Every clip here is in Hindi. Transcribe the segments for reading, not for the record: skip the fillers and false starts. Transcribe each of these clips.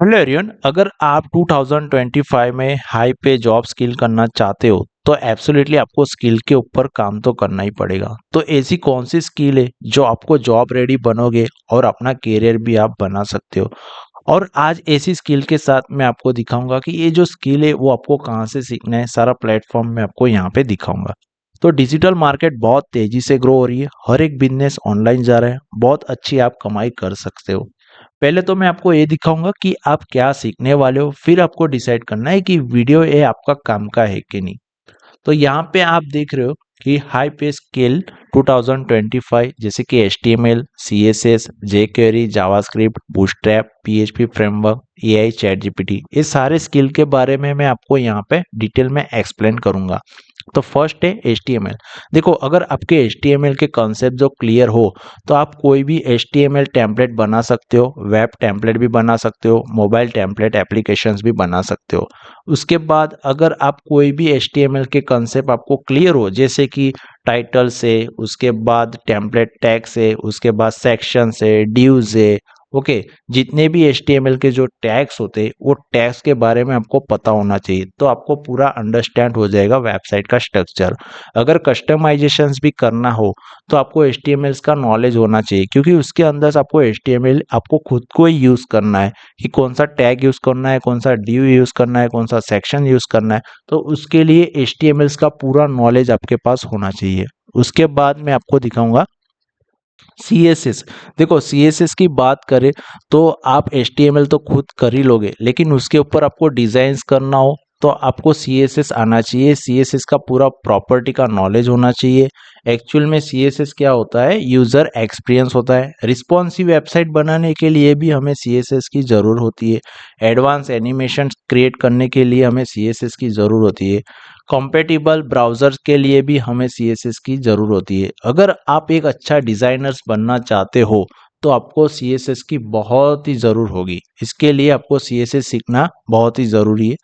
हेलो एरियन, अगर आप 2025 में हाई पे जॉब स्किल करना चाहते हो तो एब्सोल्युटली आपको स्किल के ऊपर काम तो करना ही पड़ेगा। तो ऐसी कौन सी स्किल है जो आपको जॉब रेडी बनोगे और अपना करियर भी आप बना सकते हो। और आज ऐसी स्किल के साथ मैं आपको दिखाऊंगा कि ये जो स्किल है वो आपको कहाँ से सीखना है। सारा प्लेटफॉर्म मैं आपको यहाँ पे दिखाऊंगा। तो डिजिटल मार्केट बहुत तेजी से ग्रो हो रही है, हर एक बिजनेस ऑनलाइन जा रहा है, बहुत अच्छी आप कमाई कर सकते हो। पहले तो मैं आपको ये दिखाऊंगा कि आप क्या सीखने वाले हो, फिर आपको डिसाइड करना है कि वीडियो ये आपका काम का है कि नहीं। तो यहाँ पे आप देख रहे हो कि हाई पे स्किल 2025 जैसे कि HTML, CSS, jQuery, JavaScript, bootstrap, PHP framework, AI, chat GPT, ये सारे स्किल के बारे में मैं आपको यहाँ पे डिटेल में एक्सप्लेन करूंगा। तो फर्स्ट है HTML। देखो, अगर आपके HTML के कॉन्सेप्ट जो क्लियर हो तो आप कोई भी HTML टेम्पलेट बना सकते हो, वेब टेम्पलेट भी बना सकते हो, मोबाइल टेम्पलेट एप्लीकेशंस भी बना सकते हो। उसके बाद अगर आप कोई भी HTML के कॉन्सेप्ट आपको क्लियर हो, जैसे कि टाइटल से, उसके बाद टेम्पलेट टैग से, उसके बाद सेक्शन से, ड्यू से, ओके, जितने भी HTML के जो टैग्स होते हैं वो टैग्स के बारे में आपको पता होना चाहिए, तो आपको पूरा अंडरस्टैंड हो जाएगा वेबसाइट का स्ट्रक्चर। अगर कस्टमाइजेशंस भी करना हो तो आपको HTML का नॉलेज होना चाहिए, क्योंकि उसके अंदर से आपको HTML आपको खुद को ही यूज करना है कि कौन सा टैग यूज करना है, कौन सा ड्यू यूज करना है, कौन सा सेक्शन यूज करना है। तो उसके लिए HTML का पूरा नॉलेज आपके पास होना चाहिए। उसके बाद मैं आपको दिखाऊंगा CSS। देखो, CSS की बात करें तो आप HTML तो खुद कर ही लोगे, लेकिन उसके ऊपर आपको डिजाइन्स करना हो तो आपको CSS आना चाहिए। CSS का पूरा प्रॉपर्टी का नॉलेज होना चाहिए। एक्चुअल में CSS क्या होता है, यूजर एक्सपीरियंस होता है। रिस्पॉन्सिव वेबसाइट बनाने के लिए भी हमें CSS की जरूर होती है। एडवांस एनिमेशन क्रिएट करने के लिए हमें CSS की जरूर होती है। कॉम्पेटिबल ब्राउजर्स के लिए भी हमें CSS की ज़रूर होती है। अगर आप एक अच्छा डिज़ाइनर्स बनना चाहते हो तो आपको CSS की बहुत ही ज़रूर होगी। इसके लिए आपको CSS सीखना बहुत ही ज़रूरी है।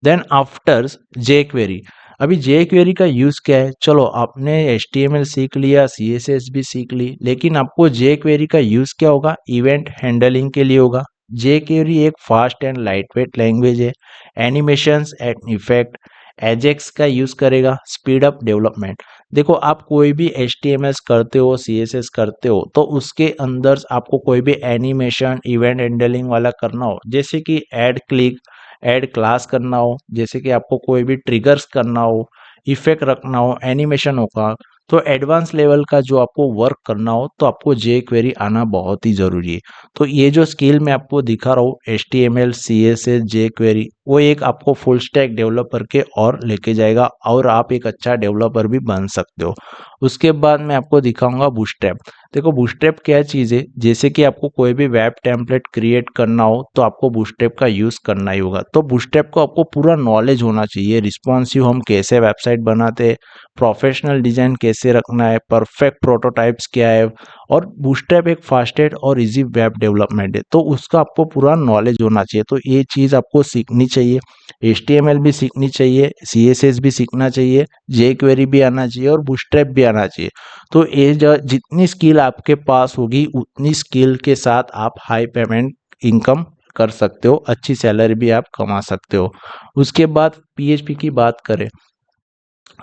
Then after jQuery। अभी jQuery का यूज़ क्या है, चलो आपने HTML सीख लिया, CSS भी सीख ली, लेकिन आपको jQuery का यूज़ क्या होगा, इवेंट हैंडलिंग के लिए होगा। jQuery एक फास्ट एंड लाइटवेट लैंग्वेज है। एनिमेशंस एंड इफेक्ट एजेक्स का यूज़ करेगा, स्पीड अप डेवलपमेंट। देखो, आप कोई भी HTML करते हो, CSS करते हो, तो उसके अंदर आपको कोई भी एनिमेशन इवेंट हैंडलिंग वाला करना हो, जैसे कि ऐड क्लिक, ऐड क्लास करना हो, जैसे कि आपको कोई भी ट्रिगर्स करना हो, इफेक्ट रखना हो, एनिमेशन होगा, तो एडवांस लेवल का जो आपको वर्क करना हो तो आपको jQuery आना बहुत ही ज़रूरी है। तो ये जो स्किल मैं आपको दिखा रहा हूँ, HTML, CSS, jQuery, वो एक आपको फुल स्टैक डेवलपर के और लेके जाएगा और आप एक अच्छा डेवलपर भी बन सकते हो। उसके बाद मैं आपको दिखाऊंगा बूटस्ट्रैप। देखो, बूटस्ट्रैप क्या चीज़ है, जैसे कि आपको कोई भी वेब टेम्पलेट क्रिएट करना हो तो आपको बूटस्ट्रैप का यूज़ करना ही होगा। तो बूटस्ट्रैप को आपको पूरा नॉलेज होना चाहिए। रिस्पॉन्सिव हम कैसे वेबसाइट बनाते हैं, प्रोफेशनल डिजाइन कैसे रखना है, परफेक्ट प्रोटोटाइप्स क्या है, और बूटस्ट्रैप एक फास्टेस्ट और इजी वेब डेवलपमेंट है, तो उसका आपको पूरा नॉलेज होना चाहिए। तो ये चीज़ आपको सीखनी चाहिए। HTML भी सीखनी चाहिए, CSS भी सीखना चाहिए, jQuery भी आना चाहिए और बूटस्ट्रैप भी आना चाहिए। तो ये जितनी स्किल आपके पास होगी उतनी स्किल के साथ आप हाई पेमेंट इनकम कर सकते हो, अच्छी सैलरी भी आप कमा सकते हो। उसके बाद PHP की बात करें,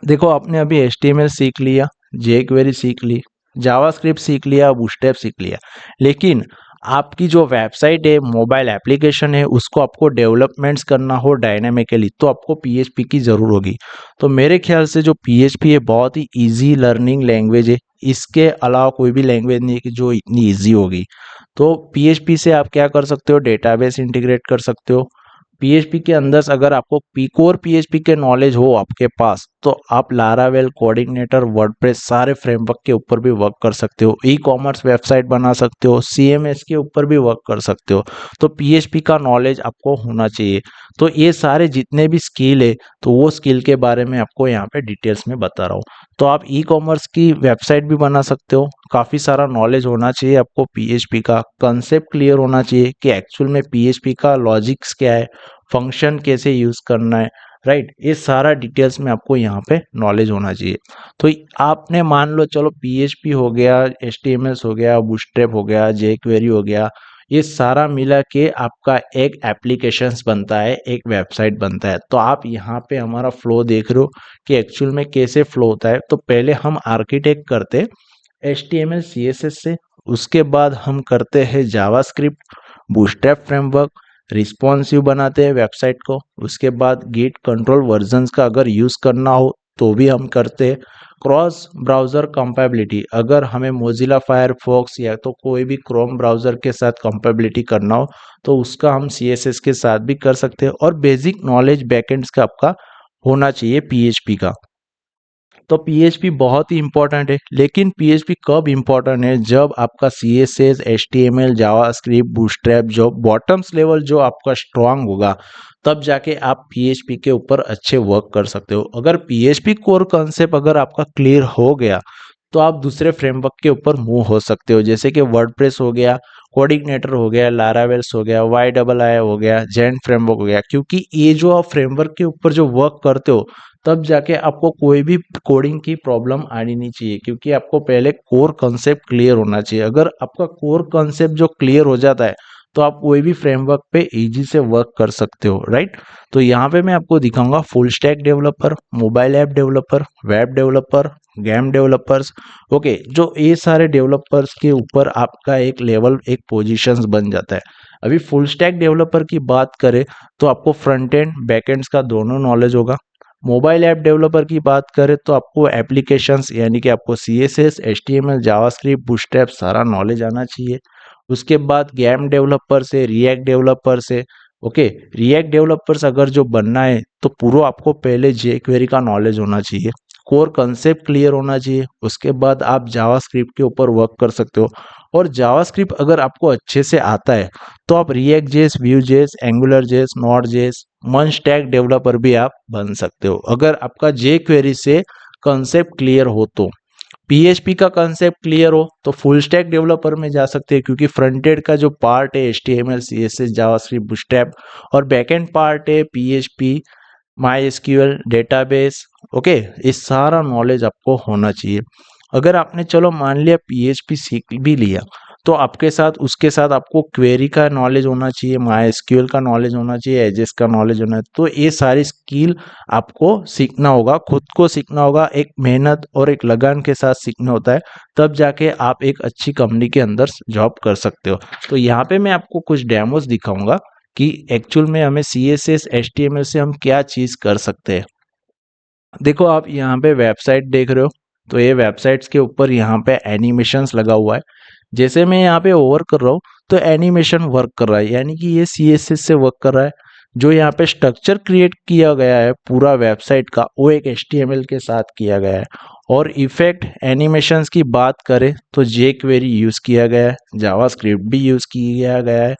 देखो आपने अभी HTML सीख लिया, jQuery सीख ली, जावास्क्रिप्ट सीख लिया, बूटस्ट्रैप सीख लिया, लेकिन आपकी जो वेबसाइट है, मोबाइल एप्लीकेशन है, उसको आपको डेवलपमेंट्स करना हो डायनामिकली तो आपको PHP की ज़रूर होगी। तो मेरे ख्याल से जो PHP है बहुत ही इजी लर्निंग लैंग्वेज है। इसके अलावा कोई भी लैंग्वेज नहीं है कि जो इतनी इजी होगी। तो PHP से आप क्या कर सकते हो, डेटाबेस इंटीग्रेट कर सकते हो। PHP के अंदर अगर आपको कोर PHP के नॉलेज हो आपके पास तो आप लारावेल, कोऑर्डिनेटर, वर्डप्रेस सारे फ्रेमवर्क के ऊपर भी वर्क कर सकते हो। ई-कॉमर्स वेबसाइट बना सकते हो, CMS के ऊपर भी वर्क कर सकते हो। तो PHP का नॉलेज आपको होना चाहिए। तो ये सारे जितने भी स्किल है तो वो स्किल के बारे में आपको यहाँ पे डिटेल्स में बता रहा हूँ। तो आप ई-कॉमर्स की वेबसाइट भी बना सकते हो। काफ़ी सारा नॉलेज होना चाहिए आपको, PHP का कंसेप्ट क्लियर होना चाहिए कि एक्चुअल में PHP का लॉजिक्स क्या है, फंक्शन कैसे यूज करना है, राइट, ये सारा डिटेल्स में आपको यहाँ पे नॉलेज होना चाहिए। तो आपने मान लो, चलो PHP हो गया, HTML हो गया, बूटस्ट्रैप हो गया, jQuery हो गया, ये सारा मिला के आपका एक एप्लीकेशंस बनता है, एक वेबसाइट बनता है। तो आप यहाँ पे हमारा फ्लो देख रहे हो कि एक्चुअल में कैसे फ्लो होता है। तो पहले हम आर्किटेक्ट करते HTML CSS से, उसके बाद हम करते हैं जावास्क्रिप्ट, बूटस्ट्रैप फ्रेमवर्क, रिस्पॉन्सिव बनाते हैं वेबसाइट को, उसके बाद गिट कंट्रोल वर्जन्स का अगर यूज़ करना हो तो भी हम करते हैं, क्रॉस ब्राउज़र कंपैबिलिटी, अगर हमें मोजिला फायरफॉक्स या तो कोई भी क्रोम ब्राउज़र के साथ कंपैबिलिटी करना हो तो उसका हम CSS के साथ भी कर सकते हैं। और बेसिक नॉलेज बैकएंड्स का आपका होना चाहिए PHP का। तो PHP बहुत ही इंपॉर्टेंट है, लेकिन PHP कब इंपॉर्टेंट है, जब आपका CSS, HTML, जावास्क्रिप्ट, बूटस्ट्रैप जो बॉटम्स लेवल जो आपका स्ट्रांग होगा, तब जाके आप PHP के ऊपर अच्छे वर्क कर सकते हो। अगर PHP कोर कॉन्सेप्ट अगर आपका क्लियर हो गया तो आप दूसरे फ्रेमवर्क के ऊपर मूव हो सकते हो, जैसे कि वर्डप्रेस हो गया, कोऑर्डिनेटर हो गया, लारावेल्स हो गया, YII हो गया, जेन फ्रेमवर्क हो गया। क्योंकि ये जो आप फ्रेमवर्क के ऊपर जो वर्क करते हो तब जाके आपको कोई भी कोडिंग की प्रॉब्लम आनी नहीं चाहिए, क्योंकि आपको पहले कोर कॉन्सेप्ट क्लियर होना चाहिए। अगर आपका कोर कॉन्सेप्ट जो क्लियर हो जाता है तो आप कोई भी फ्रेमवर्क पे इजी से वर्क कर सकते हो, राइट। तो यहाँ पे मैं आपको दिखाऊंगा full stack developer, mobile app developer, web developer, game developers. Okay, जो ये सारे डेवलपर्स के ऊपर आपका एक लेवल, एक पोजीशंस बन जाता है। अभी फुल स्टैक डेवलपर की बात करें तो आपको फ्रंट एंड बैक एंड्स का दोनों नॉलेज होगा। मोबाइल ऐप डेवलपर की बात करें तो आपको एप्लीकेशंस यानी कि आपको CSS, HTML, जावास्क्रिप्ट, बूटस्ट्रैप सारा नॉलेज आना चाहिए। उसके बाद गेम डेवलपर से, रिएक्ट डेवलपर से, ओके, रिएक्ट डेवलपर्स अगर जो बनना है तो पूरा आपको पहले jQuery का नॉलेज होना चाहिए, कोर कंसेप्ट क्लियर होना चाहिए। उसके बाद आप जावास्क्रिप्ट के ऊपर वर्क कर सकते हो। और जावास्क्रिप्ट अगर आपको अच्छे से आता है तो आप react JS, Vue JS, angular JS, node JS, मन स्टैक डेवलपर भी आप बन सकते हो, अगर आपका jQuery से कंसेप्ट क्लियर हो तो। PHP का कंसेप्ट क्लियर हो तो फुल स्टैक डेवलपर में जा सकते हैं, क्योंकि फ्रंट एंड का जो पार्ट है HTML, CSS, जावास्क्रिप्ट, बूटस्ट्रैप, और बैकएंड पार्ट है PHP, MySQL, डेटाबेस। ओके, ये सारा नॉलेज आपको होना चाहिए। अगर आपने चलो मान लिया PHP सीख भी लिया तो आपके साथ उसके साथ आपको क्वेरी का नॉलेज होना चाहिए, MySQL का नॉलेज होना चाहिए, एजेस का नॉलेज होना है। तो ये सारी स्किल आपको सीखना होगा, खुद को सीखना होगा, एक मेहनत और एक लगन के साथ सीखना होता है, तब जाके आप एक अच्छी कंपनी के अंदर जॉब कर सकते हो। तो यहाँ पे मैं आपको कुछ डेमोस दिखाऊंगा कि एक्चुअल में हमें CSS, HTML से हम क्या चीज़ कर सकते हैं। देखो, आप यहाँ पे वेबसाइट देख रहे हो, तो ये वेबसाइट्स के ऊपर यहाँ पे एनिमेशंस लगा हुआ है। जैसे मैं यहाँ पे ओवर कर रहा हूँ तो एनिमेशन वर्क कर रहा है, यानी कि ये CSS से वर्क कर रहा है। जो यहाँ पे स्ट्रक्चर क्रिएट किया गया है पूरा वेबसाइट का, वो एक HTML के साथ किया गया है। और इफेक्ट एनिमेशंस की बात करें तो jQuery यूज़ किया गया है, जावास्क्रिप्ट भी यूज़ किया गया है।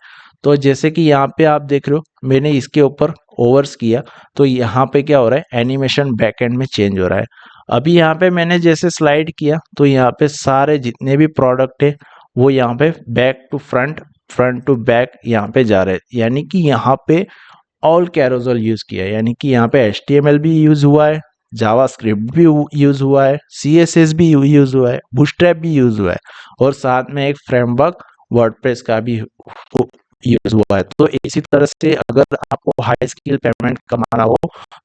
तो जैसे कि यहाँ पे आप देख रहे हो, मैंने इसके ऊपर ओवर्स किया तो यहाँ पे क्या हो रहा है, एनिमेशन बैकएंड में चेंज हो रहा है। अभी यहाँ पे मैंने जैसे स्लाइड किया तो यहाँ पे सारे जितने भी प्रोडक्ट है वो यहाँ पे back to front, front to back यहाँ पे जा रहे हैं, यानी कि यहाँ पे ऑल कैरोजल यूज किया है, यानी कि यहाँ पे HTML भी यूज हुआ है, जावास्क्रिप्ट भी यूज हुआ है, CSS भी यूज हुआ है, बूटस्ट्रैप भी यूज हुआ है, और साथ में एक फ्रेमवर्क वर्डप्रेस का भी यूज हुआ है। तो इसी तरह से अगर आपको हाई स्किल पेमेंट कमाना हो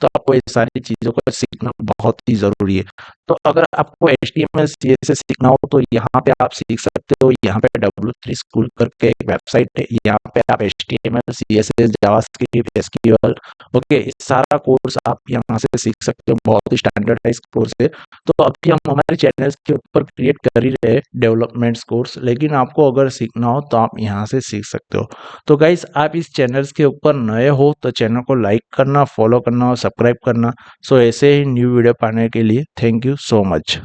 तो आपको ये सारी चीज़ों को सीखना बहुत ही ज़रूरी है। तो अगर आपको HTML CSS सीखना हो तो यहाँ पे आप सीख सकते हो। यहाँ पे W3 स्कूल करके एक वेबसाइट है, यहाँ पे आप HTML, CSS, JavaScript, SQL, okay, इस सारा कोर्स आप यहाँ से सीख सकते हो, बहुत ही स्टैंडर्डाइज कोर्स है। तो अभी हम हमारे चैनल के ऊपर क्रिएट कर ही रहे हैं डेवलपमेंट्स कोर्स, लेकिन आपको अगर सीखना हो तो आप यहाँ से सीख सकते हो। तो गाइस, आप इस चैनल्स के ऊपर नए हो तो चैनल को लाइक करना, फॉलो करना और सब्सक्राइब करना। सो ऐसे ही न्यू वीडियो पाने के लिए थैंक यू सो मच।